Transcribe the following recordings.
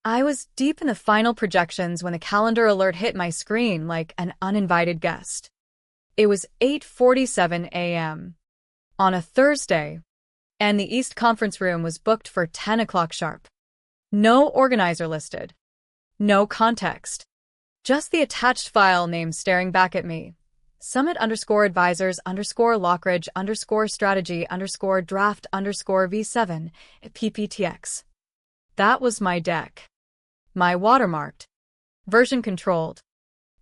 I was deep in the final projections when the calendar alert hit my screen like an uninvited guest. It was 8:47 a.m. on a Thursday, and the East Conference room was booked for 10 o'clock sharp. No organizer listed. No context. Just the attached file name staring back at me. Summit_advisors_lockridge_strategy_draft_V7 PPTX. That was my deck. My watermarked. Version controlled.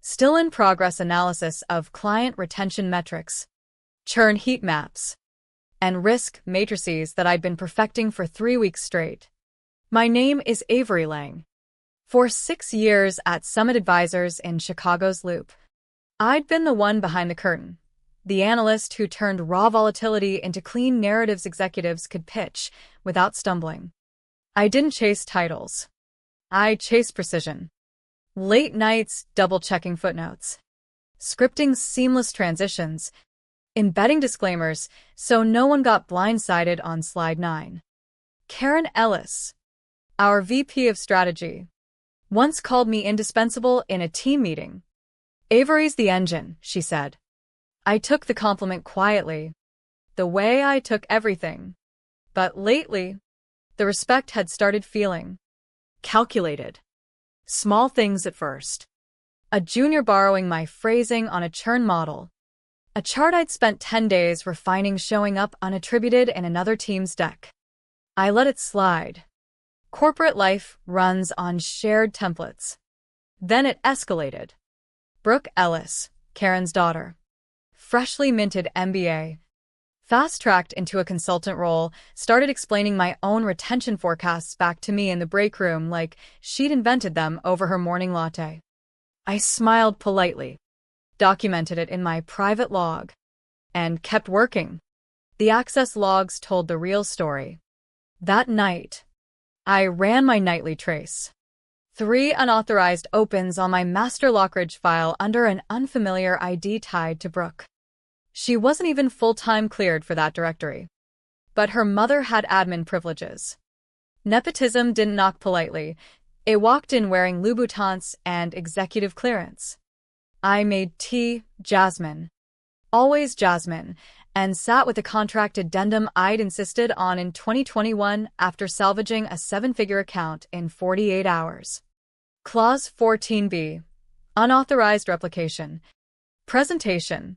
Still in progress analysis of client retention metrics, churn heat maps, and risk matrices that I'd been perfecting for 3 weeks straight. My name is Avery Lang. For 6 years at Summit Advisors in Chicago's Loop, I'd been the one behind the curtain, the analyst who turned raw volatility into clean narratives executives could pitch without stumbling. I didn't chase titles. I chased precision. Late nights double-checking footnotes, scripting seamless transitions, embedding disclaimers so no one got blindsided on slide 9. Karen Ellis, our VP of Strategy, once called me indispensable in a team meeting. "Avery's the engine," she said. I took the compliment quietly, the way I took everything. But lately, the respect had started feeling calculated. Small things at first. A junior borrowing my phrasing on a churn model. A chart I'd spent 10 days refining showing up unattributed in another team's deck. I let it slide. Corporate life runs on shared templates. Then it escalated. Brooke Ellis, Karen's daughter, freshly minted MBA, fast-tracked into a consultant role, started explaining my own retention forecasts back to me in the break room like she'd invented them over her morning latte. I smiled politely, documented it in my private log, and kept working. The access logs told the real story. That night, I ran my nightly trace. 3 unauthorized opens on my master Lockridge file under an unfamiliar ID tied to Brooke. She wasn't even full-time cleared for that directory. But her mother had admin privileges. Nepotism didn't knock politely. It walked in wearing Louboutins and executive clearance. I made tea, Jasmine. Always Jasmine, and sat with a contract addendum I'd insisted on in 2021 after salvaging a 7-figure account in 48 hours. Clause 14b. Unauthorized replication, presentation,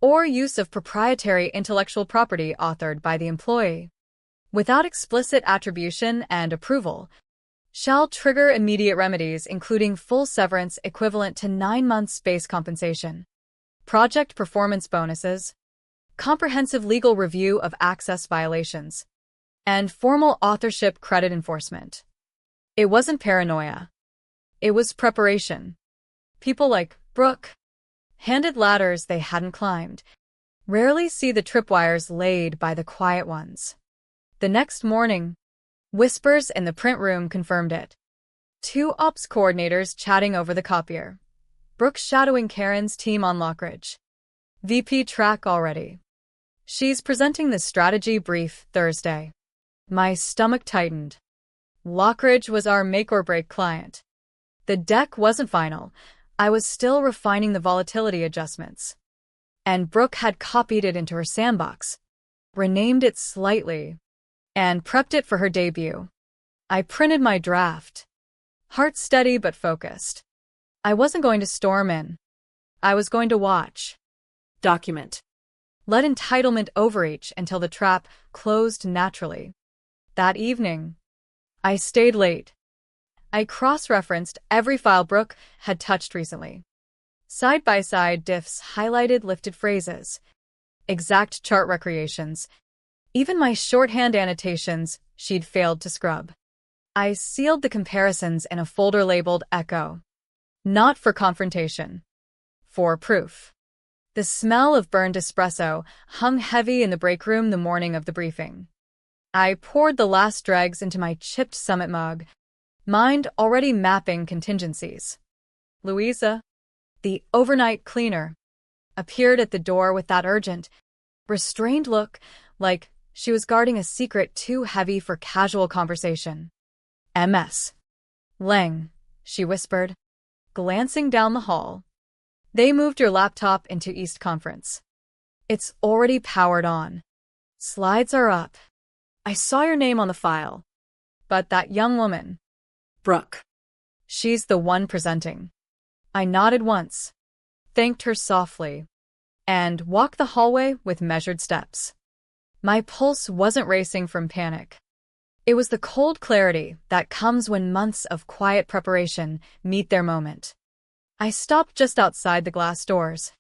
or use of proprietary intellectual property authored by the employee, without explicit attribution and approval, shall trigger immediate remedies including full severance equivalent to 9 months base compensation, project performance bonuses, comprehensive legal review of access violations, and formal authorship credit enforcement. It wasn't paranoia. It was preparation. People like Brooke handed ladders they hadn't climbed, rarely see the tripwires laid by the quiet ones. The next morning, whispers in the print room confirmed it. 2 ops coordinators chatting over the copier. Brooke shadowing Karen's team on Lockridge. VP track already. She's presenting the strategy brief Thursday. My stomach tightened. Lockridge was our make-or-break client. The deck wasn't final. I was still refining the volatility adjustments. And Brooke had copied it into her sandbox, renamed it slightly, and prepped it for her debut. I printed my draft. Heart steady but focused. I wasn't going to storm in. I was going to watch. Document. Let entitlement overreach until the trap closed naturally. That evening, I stayed late. I cross-referenced every file Brooke had touched recently. Side-by-side diffs highlighted lifted phrases, exact chart recreations, even my shorthand annotations she'd failed to scrub. I sealed the comparisons in a folder labeled Echo. Not for confrontation. For proof. The smell of burned espresso hung heavy in the break room the morning of the briefing. I poured the last dregs into my chipped Summit mug, mind already mapping contingencies. Louisa, the overnight cleaner, appeared at the door with that urgent, restrained look, like she was guarding a secret too heavy for casual conversation. MS. Lang, she whispered, glancing down the hall. They moved your laptop into East Conference. It's already powered on. Slides are up. I saw your name on the file. But that young woman. Brooke. She's the one presenting. I nodded once, thanked her softly, and walked the hallway with measured steps. My pulse wasn't racing from panic. It was the cold clarity that comes when months of quiet preparation meet their moment. I stopped just outside the glass doors,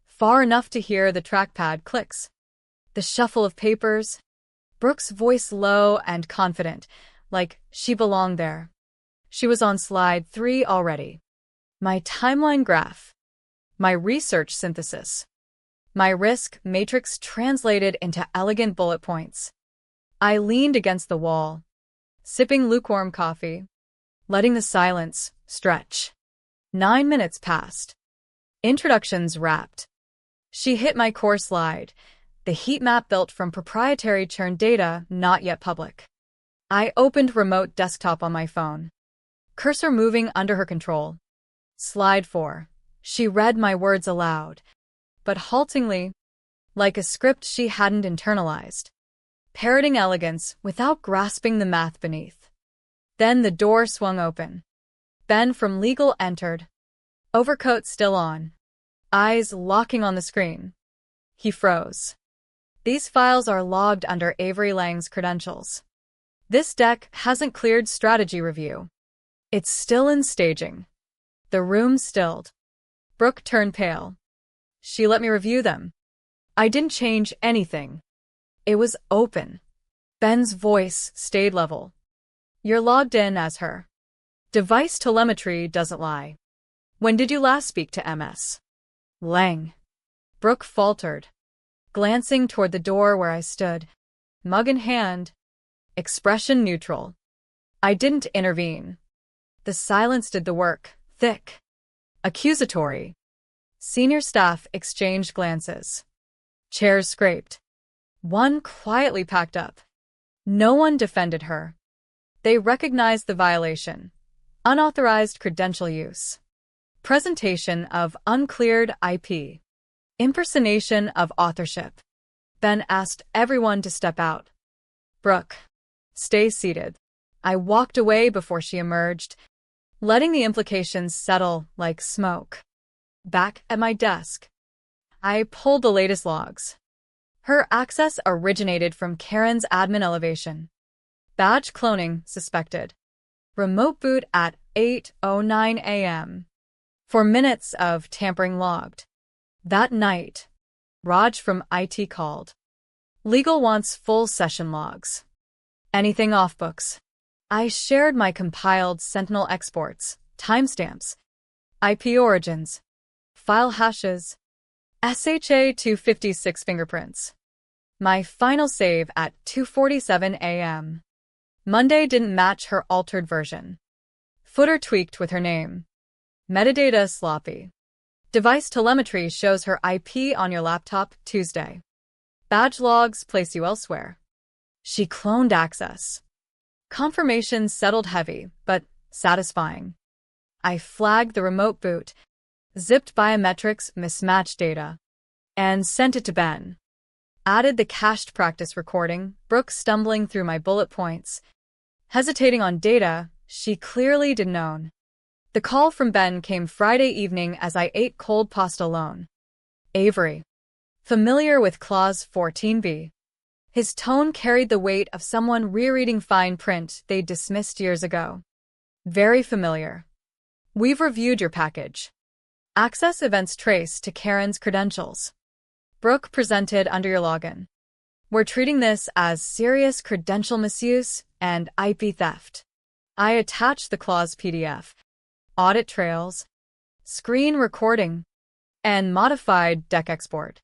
far enough to hear the trackpad clicks, the shuffle of papers, Brooke's voice low and confident, like she belonged there. She was on slide 3 already. My timeline graph, my research synthesis, my risk matrix translated into elegant bullet points. I leaned against the wall, sipping lukewarm coffee, letting the silence stretch. 9 minutes passed. Introductions wrapped. She hit my core slide, the heat map built from proprietary churned data not yet public. I opened remote desktop on my phone, cursor moving under her control. Slide 4. She read my words aloud, but haltingly, like a script she hadn't internalized, parroting elegance without grasping the math beneath. Then the door swung open. Ben from legal entered, overcoat still on, eyes locking on the screen. He froze. These files are logged under Avery Lang's credentials. This deck hasn't cleared strategy review. It's still in staging. The room stilled. Brooke turned pale. She let me review them. I didn't change anything. It was open. Ben's voice stayed level. You're logged in as her. Device telemetry doesn't lie. When did you last speak to MS? Lang. Brooke faltered, glancing toward the door where I stood, mug in hand, expression neutral. I didn't intervene. The silence did the work, thick, accusatory. Senior staff exchanged glances. Chairs scraped. One quietly packed up. No one defended her. They recognized the violation. Unauthorized credential use. Presentation of uncleared IP. Impersonation of authorship. Ben asked everyone to step out. Brooke, stay seated. I walked away before she emerged, letting the implications settle like smoke. Back at my desk, I pulled the latest logs. Her access originated from Karen's admin elevation. Badge cloning suspected. Remote boot at 8:09 a.m. 4 minutes of tampering logged. That night, Raj from IT called. Legal wants full session logs. Anything off books. I shared my compiled Sentinel exports, timestamps, IP origins, file hashes, SHA-256 fingerprints. My final save at 2:47 a.m. Monday didn't match her altered version. Footer tweaked with her name. Metadata sloppy. Device telemetry shows her IP on your laptop Tuesday. Badge logs place you elsewhere. She cloned access. Confirmation settled heavy, but satisfying. I flagged the remote boot, zipped biometrics mismatched data, and sent it to Ben. Added the cached practice recording, Brooke stumbling through my bullet points, hesitating on data she clearly didn't own. The call from Ben came Friday evening as I ate cold pasta alone. Avery. Familiar with Clause 14b. His tone carried the weight of someone rereading fine print they'd dismissed years ago. Very familiar. We've reviewed your package. Access events traced to Karen's credentials. Brooke presented under your login. We're treating this as serious credential misuse and IP theft. I attached the clause PDF, audit trails, screen recording, and modified deck export.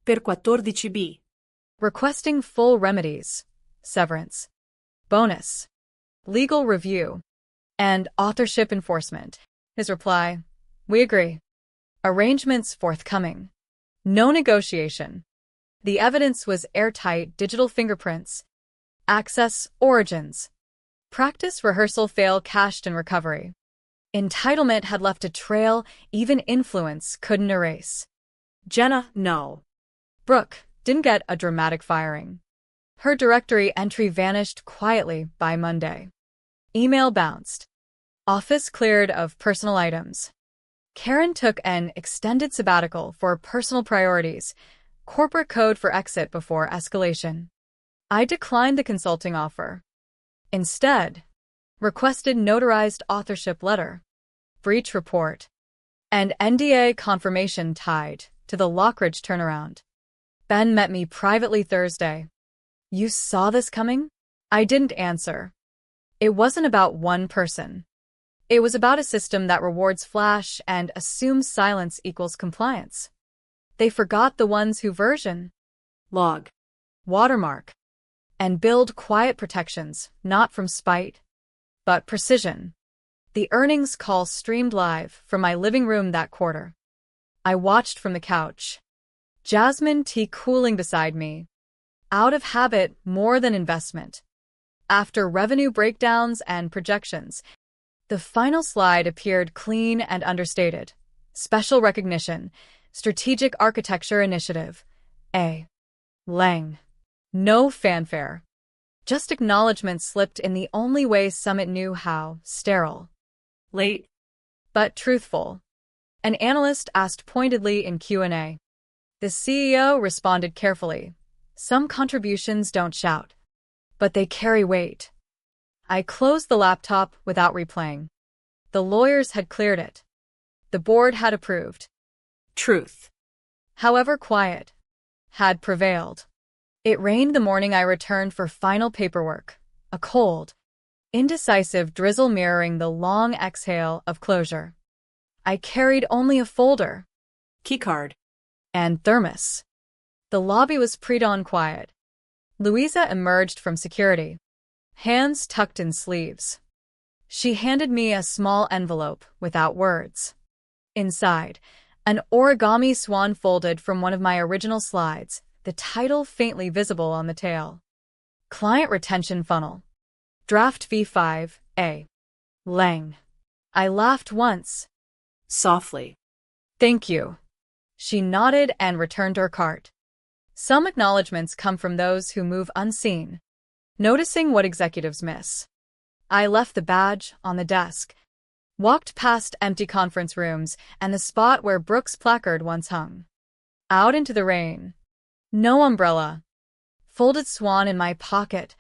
Per 14b. Requesting full remedies, severance, bonus, legal review, and authorship enforcement. His reply, we agree. Arrangements forthcoming. No negotiation. The evidence was airtight digital fingerprints, access origins, Practice, rehearsal, fail, cached, and recovery. Entitlement had left a trail even influence couldn't erase. Jenna, no. Brooke didn't get a dramatic firing. Her directory entry vanished quietly by Monday. Email bounced. Office cleared of personal items. Karen took an extended sabbatical for personal priorities, corporate code for exit before escalation. I declined the consulting offer. Instead, requested notarized authorship letter, breach report, and NDA confirmation tied to the Lockridge turnaround. Ben met me privately Thursday. You saw this coming? I didn't answer. It wasn't about one person. It was about a system that rewards flash and assumes silence equals compliance. They forgot the ones who version, Log. watermark, and build quiet protections, not from spite, but precision. The earnings call streamed live from my living room that quarter. I watched from the couch. Jasmine tea cooling beside me. Out of habit more than investment. After revenue breakdowns and projections, the final slide appeared clean and understated. Special recognition, strategic architecture initiative, A. Lang. No fanfare. Just acknowledgement slipped in the only way Summit knew how, sterile. Late. But truthful. An analyst asked pointedly in Q&A. The CEO responded carefully. Some contributions don't shout, but they carry weight. I closed the laptop without replaying. The lawyers had cleared it. The board had approved. Truth. However quiet, had prevailed. It rained the morning I returned for final paperwork, a cold, indecisive drizzle mirroring the long exhale of closure. I carried only a folder, Keycard. and thermos. The lobby was pre-dawn quiet. Louisa emerged from security, hands tucked in sleeves. She handed me a small envelope without words. Inside, an origami swan folded from one of my original slides, the title faintly visible on the tail. Client Retention Funnel. Draft V5, A. Lang. I laughed once. Softly. Thank you. She nodded and returned her cart. Some acknowledgments come from those who move unseen, noticing what executives miss. I left the badge on the desk, walked past empty conference rooms and the spot where Brooke's placard once hung. Out into the rain. No umbrella. Folded swan in my pocket.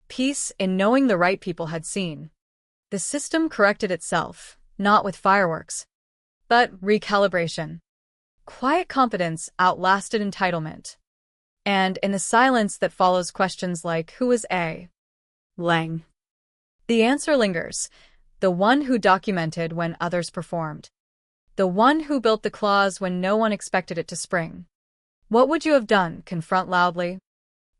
Peace in knowing the right people had seen. The system corrected itself, not with fireworks, but recalibration. Quiet competence outlasted entitlement. And in the silence that follows questions like, who is A. Lang? The answer lingers. The one who documented when others performed. The one who built the clause when no one expected it to spring. What would you have done? Confront loudly?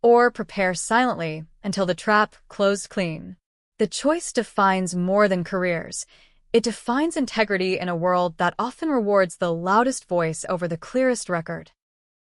Or prepare silently until the trap closed clean? The choice defines more than careers. It defines integrity in a world that often rewards the loudest voice over the clearest record.